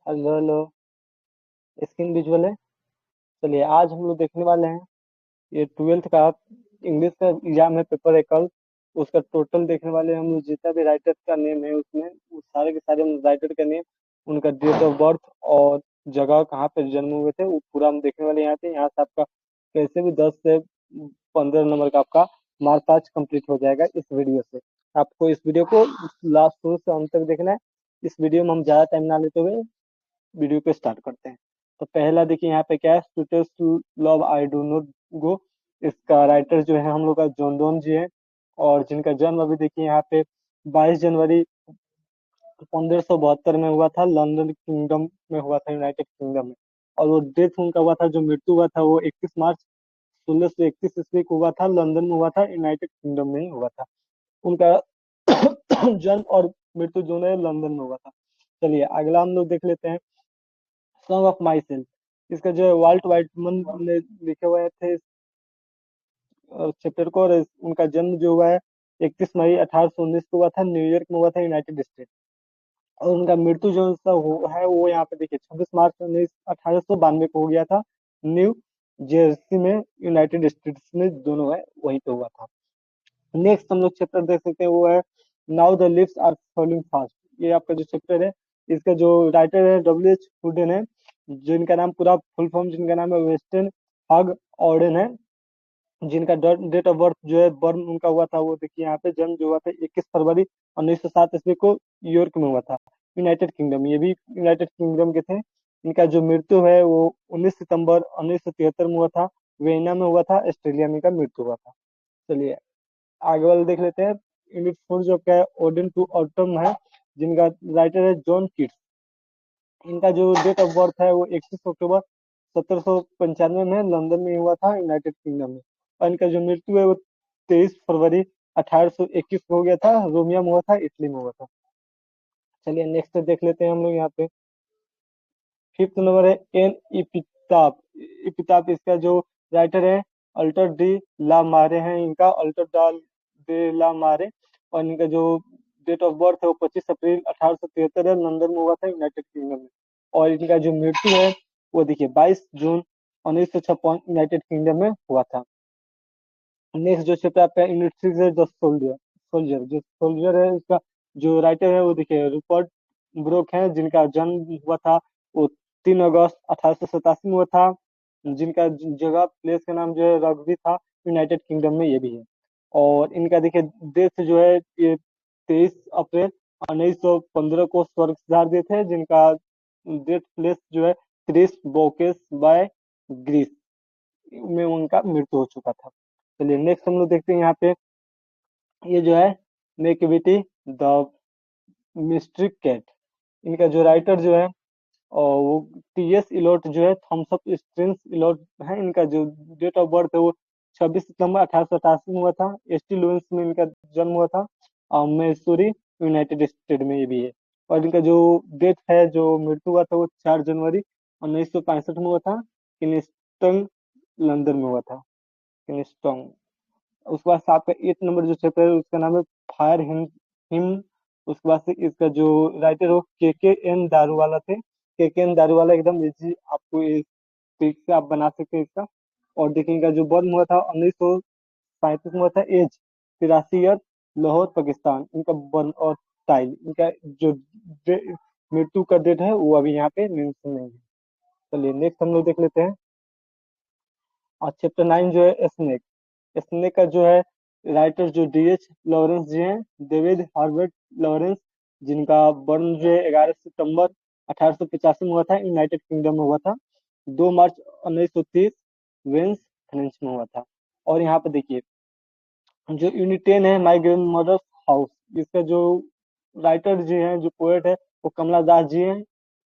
Hello hello. Screen visual है। चलिए आज हम लोग देखने वाले हैं ये 12th का इंग्लिश का एग्जाम है, पेपर है कल। उसका टोटल देखने वाले हैं हम लोग, जितना भी राइटर का नेम है उसमें उस सारे के सारे राइटर का नेम, उनका डेट ऑफ बर्थ और जगह कहाँ पे जन्म हुए थे वो पूरा हम देखने वाले हैं। यहाँ से आपका कैसे भी 10 से 15 नंबर का आपका मार्क आज कंप्लीट हो जाएगा इस वीडियो से। आपको इस वीडियो को लास्ट शुरू से अंत तक देखना है। इस वीडियो में हम ज्यादा टाइम ना लेते हुए वीडियो को स्टार्ट करते हैं। तो पहला देखिए यहाँ पे क्या है, स्टूटेस to love I do not go. इसका राइटर जो है हम लोग का जॉन डोन जी है, और जिनका जन्म अभी देखिए यहाँ पे 22 जनवरी 1572 में हुआ था, लंदन किंगडम में हुआ था, यूनाइटेड किंगडम में। और वो डेथ उनका हुआ था, जो मृत्यु हुआ था वो 21 मार्च 1631 ईस्वी को हुआ था, लंदन में हुआ था, यूनाइटेड किंगडम में ही हुआ था उनका। जन्म और मृत्यु दोनों लंदन में हुआ था। चलिए अगला हम लोग देख लेते हैं, सॉन्ग ऑफ माई सेल्फ। इसका जो है वाल्ट वाइटमन ने लिखे हुए थे चैप्टर को, और उनका जन्म जो हुआ है 31 मई 1819 को हुआ था, न्यूयॉर्क में हुआ था, यूनाइटेड स्टेट। और उनका मृत्यु जो है वो यहाँ पे देखिए 26 मार्च 1892 को हो गया था, न्यू जर्सी में, यूनाइटेड स्टेट्स में दोनों है वहीं पे हुआ था। नेक्स्ट हम लोग चैप्टर देख सकते हैं, वो है now the leaves are falling fast. ये आपका जो चैप्टर है, इसका जो राइटर है W.H. वुडन है, जिनका नाम पूरा फुल फॉर्म जिनका नाम है वेस्टर्न हग ऑर्डन है। जिनका डेट ऑफ बर्थ जो है बर्न उनका हुआ था, वो देखिए यहाँ पे जन्म जो हुआ था 21 फरवरी 1907 ईस्वी को न्यूयॉर्क में हुआ था, यूनाइटेड किंगडम। ये भी यूनाइटेड किंगडम के थे। इनका जो मृत्यु है वो 19 सितंबर 1973 में हुआ था, वेना में हुआ था, ऑस्ट्रेलिया में का मृत्यु हुआ था। चलिए आगे वाला देख लेते हैं। यूनिट 4 जो क्या है ओडन टू ऑटम है, जिनका राइटर है जॉन किट्स। इनका जो डेट ऑफ बर्थ है वो 31 अक्टूबर 1795 में लंदन में हुआ था, यूनाइटेड किंगडम में। और इनका जो मृत्यु है वो 23 फरवरी 1821 को हो गया था, रोमिया में हुआ था, इटली में हुआ था। चलिए नेक्स्ट देख लेते हैं हम लोग यहाँ पे। फिफ्थ नंबर है एन इपिताप। इपिताप इसका जो राइटर है अल्टर डी ला मारे हैं, इनका अल्टर डाल दे ला मारे। और इनका जो डेट ऑफ बर्थ है वो 25 अप्रैल 1873 है, लंदन में हुआ था, यूनाइटेड किंगडम में। और इनका जो मृत्यु है वो देखिए 22 जून 1956 यूनाइटेड किंगडम में हुआ था। नेक्स्ट जो चैप्टर आपका यूनिट 6 है द सोल्जर। सोल्जर जो सोल्जर है उसका जो राइटर है वो देखिए रूपर्ट ब्रोक है, जिनका जन्म हुआ था वो 3 अगस्त 1887 में हुआ था। जिनका जगह प्लेस का नाम जो है रग्बी था, यूनाइटेड किंगडम में ये भी है। और इनका देखिए डेथ जो है ये 23 अप्रैल 1915 को स्वर्ग सिधार दिए थे, जिनका डेथ प्लेस जो है क्रिस बोकेस बाय ग्रीस में उनका मृत्यु हो चुका था। चलिए नेक्स्ट हम लोग देखते हैं यहाँ पे, ये जो है नेकेविटी द मिस्ट्री कैट। इनका जो राइटर जो है और वो T.S. इलोट जो है, थॉम्स अप स्ट्रिंग्स इलोट है। इनका जो डेट ऑफ बर्थ है वो 26 सितंबर 1888 में हुआ था, एस टी लुइस में इनका जन्म हुआ था, और मैसूरी यूनाइटेड स्टेट में ये भी है। और इनका जो डेथ है जो मृत्यु हुआ था वो 4 जनवरी 1965 में हुआ था, किनिस्टन लंदन में हुआ था, किनिस्टन। उसके बाद से आपका 8 नंबर जो चैप्टर है उसका नाम है फायर हिम। उसके बाद से इसका जो राइटर हो के एन दारूवाला थे। के एन दारूवाला एकदम इजी, आपको इस ट्रिक से आप बना सकते हैं इसका। और देखिए इनका जो बर्न हुआ था 1937 में हुआ था, एज 83 ईयर, लाहौर पाकिस्तान इनका बर्न। और टाइल इनका जो मृत्यु का डेट है वो अभी यहाँ पे मेंशन नहीं है। चलिए नेक्स्ट हम लोग देख लेते हैं, और चैप्टर 9 जो है स्नेक। स्नेक का जो है राइटर जो D.H. लॉरेंस जी हैं, डेविड हार्वर्ड लॉरेंस, जिनका बर्न जो है 11 सितंबर 1885 में हुआ था, यूनाइटेड किंगडम में हुआ था, 2 मार्च 1930 वेंस फ्रेंच में हुआ था। और यहाँ पे देखिए जो यूनिट 10 है माई ग्रैंड मदर्स हाउस। इसका जो राइटर जी हैं, जो पोएट है वो कमला दास जी हैं,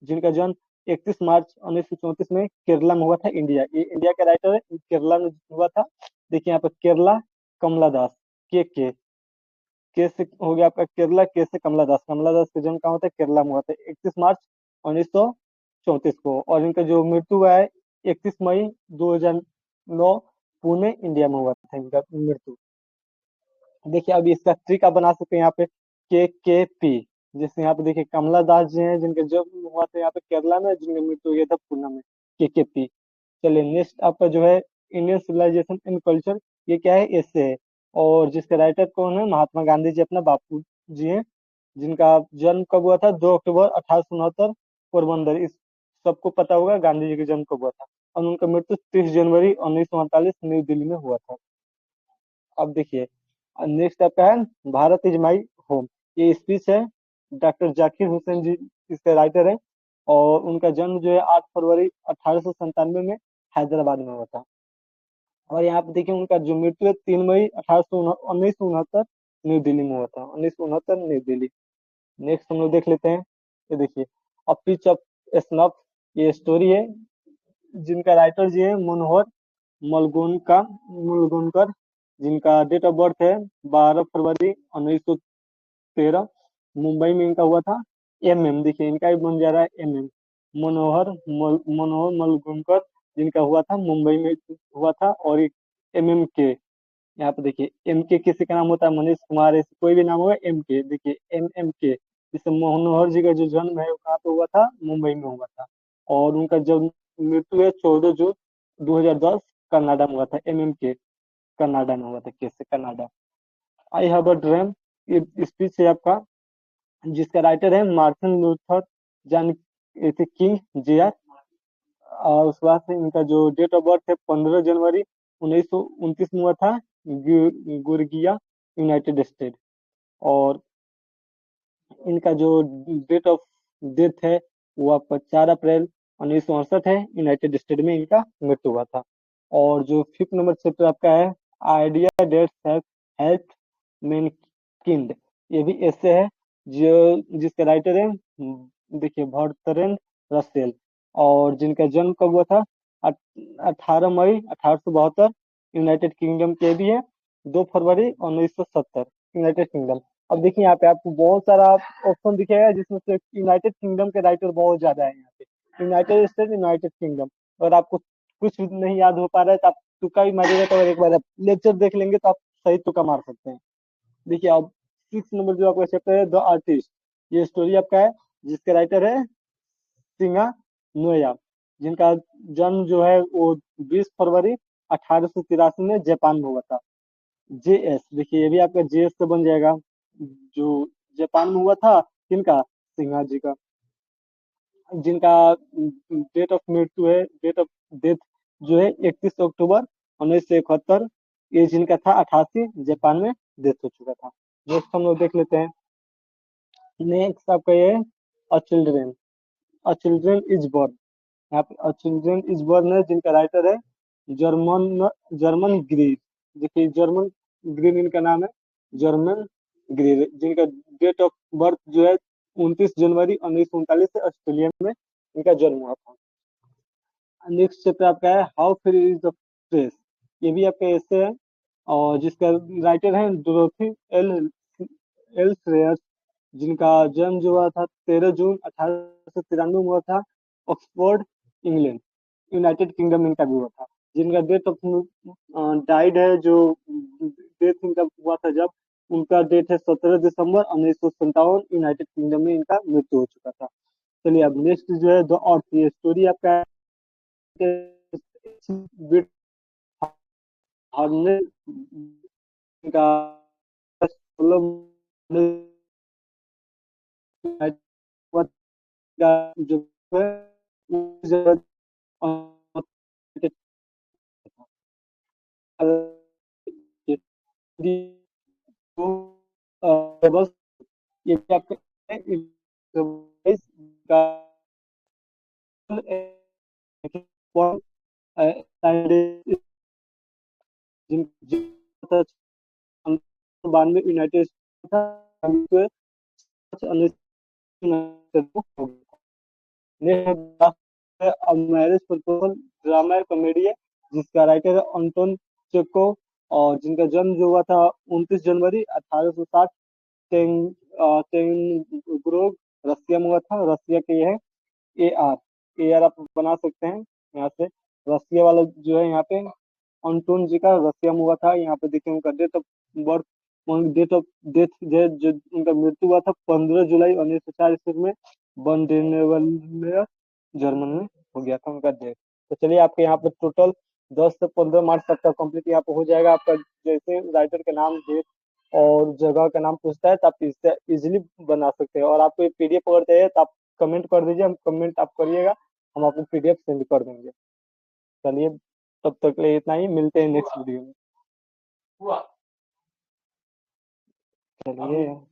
जिनका जन्म 31 मार्च 1934 में केरला में हुआ था, इंडिया। ये इंडिया का राइटर है, केरला में हुआ था। देखिए यहाँ पे केरला कमला दास, के से हो गया आपका केरला, के से कमला दास। कमला दास का जन्म कहाँ होता है, केरला में हुआ था 31 मार्च 1934 को। और इनका जो मृत्यु हुआ है 31 मई 2009 पुणे इंडिया में हुआ था इनका मृत्यु। देखिए अभी इसका ट्रिक आप बना सकते हैं यहाँ पे, के पी। जैसे यहाँ पे देखिए कमला दास जी हैं, जिनका जन्म हुआ था यहाँ पे केरला में, जिनका मृत्यु हो गया था पूना में, केकेपी। चलिए नेक्स्ट आपका जो है इंडियन सिविलाइजेशन एंड कल्चर, ये क्या है, ऐसे है। और जिसके राइटर कौन है, महात्मा गांधी जी अपना बापू जी हैं, जिनका जन्म कब हुआ था, 2 अक्टूबर 1869, पोरबंदर। इस सबको पता होगा गांधी जी का जन्म कब हुआ था। और उनका मृत्यु 30 जनवरी 1948 नई दिल्ली में हुआ था। अब देखिए नेक्स्ट आपका है भारत इज माई होम। ये स्पीच है, डॉक्टर जाकिर हुसैन जी इसके राइटर है। और उनका जन्म जो है 8 फरवरी 1897 में हैदराबाद में हुआ था। और यहाँ पे देखिए उनका जो मृत्यु है 3 मई 1969 नई दिल्ली में हुआ था, 1969 नई दिल्ली। नेक्स्ट हम लोग देख लेते हैं। ये देखिए अ पिच ऑफ स्नफ, ये स्टोरी है, जिनका राइटर जी है मनोहर मलगोनकर, जिनका डेट ऑफ बर्थ है 12 फरवरी 1913, मुंबई में इनका हुआ था। MM देखिए इनका भी बन जा रहा है MM, मनोहर मलगोनकर, जिनका हुआ था मुंबई में हुआ था। और एक MMK, यहाँ पे देखिए MK किसी का नाम होता है मनीष कुमार, ऐसे कोई भी नाम होगा MK, देखिए MMK। जैसे मनोहर जी का जो जन्म है वो कहाँ पे हुआ था, मुंबई में हुआ था। और उनका जब मृत्यु है 14 जून 2010 कनाडा में हुआ था। MMK कनाडा में हुआ था, कैसे Canada. I have a dream, ये स्पीच है आपका, जिसका राइटर है मार्टिन लूथर जान किंग JR। और उसके बाद से इनका जो डेट ऑफ बर्थ है 15 जनवरी 1929 में हुआ था, गुर्गिया, यूनाइटेड स्टेट। और इनका जो डेट ऑफ डेथ है वो आपका 4 अप्रैल 1968 है, यूनाइटेड स्टेट में इनका मृत्यु हुआ था। और जो फिफ्थ नंबर चैप्टर आपका है आइडिया डेट्स हैव हेल्प्ड मैनकिंड, ये भी ऐसे है, जो जिसके राइटर है देखिए बर्ट्रैंड रसेल। और जिनका जन्म कब हुआ था, 18 मई 1872, यूनाइटेड किंगडम के भी है, 2 फरवरी 1970, यूनाइटेड किंगडम। अब देखिए यहाँ पे आपको बहुत सारा ऑप्शन दिखेगा, जिसमें से यूनाइटेड किंगडम के राइटर बहुत ज्यादा है यहाँ पे, यूनाइटेड स्टेट, यूनाइटेड किंगडम। और आपको कुछ भी नहीं याद हो पा रहा है तो आप तुक्का ही मारिएगा, तो एक बार आप लेक्चर देख लेंगे तो आप सही तुक्का मार सकते हैं। देखिए अब 6 नंबर जो आपका चैप्टर है द आर्टिस्ट, ये स्टोरी आपका है, जिसके राइटर है सिंगा नोया, जिनका जन्म जो है वो 20 फरवरी 1883 में जापान में हुआ था। JS देखिए ये भी आपका JS से बन जाएगा, जो जापान में हुआ था, किनका, सिन्हा जी का। जिनका डेट ऑफ मृत्यु है, डेट ऑफ डेथ जो है 31 अक्टूबर 1971, ये जिनका था 88, जापान में डेथ हो चुका था। नेक्स्ट हम लोग देख लेते हैं। नेक्स्ट आपका ये अ children, a children is born. यहाँ पे अ चिल्ड्रेन इज बॉर्न है, जिनका राइटर है जर्मन जर्मन ग्रीन। देखिए जर्मन ग्रीन इनका नाम है, जर्मन ग्रीन, जिनका डेट ऑफ बर्थ जो है 29 जनवरी 1939 से ऑस्ट्रेलिया में इनका जन्म हुआ था। नेक्स्ट चैप्टर आपका है how free is the press, ये भी आपका ऐसे है, और जिसका राइटर है डोरोथी एल एल श्रेयस, जिनका जन्म जो हुआ था 13 जून 1893 में हुआ था, ऑक्सफोर्ड, इंग्लैंड, यूनाइटेड किंगडम इनका भी हुआ था। जिनका डेट ऑफ डाइड है, जो डेथ इनका हुआ था जब, उनका डेट है 17 दिसंबर 1957, यूनाइटेड किंगडम में इनका मृत्यु हो चुका था। चलिए अब नेक्स्ट जो है द अर्थ, ये स्टोरी आपका बिट हॉर्ने का, जो है बस ये भी आपका का बाद में यूनाइटेड था, मैरिज प्रपोजल ड्रामा कॉमेडी है, जिसका राइटर है अंटोन चेको। और जिनका जन्म जो हुआ था 29 जनवरी 1860 तेंग्रोग, रसिया में हुआ था, रसिया के ये है AR आप बना सकते हैं यहाँ से। रसिया वाला जो है यहाँ पे अंटोन जी का रसिया में हुआ था। यहाँ पे देखिए उनका date of birth date of death जो उनका मृत्यु हुआ था 15 जुलाई 1904 ईस्वी में। बन जर्मन में हो गया था उनका डेथ। तो चलिए आपके यहाँ पे टोटल 10 से 15 मार्क्स तक का कंप्लीट यहाँ पे हो जाएगा आपका। जैसे राइटर का नाम, डेट और जगह का नाम पूछता है तो आप इससे इजिली बना सकते हैं। और आपको पीडीएफ अगर चाहिए तो आप कमेंट कर दीजिए, हम कमेंट आप करिएगा, हम आपको पीडीएफ सेंड कर देंगे। चलिए, तब तक के लिए इतना ही, मिलते हैं नेक्स्ट वीडियो में। चलिए।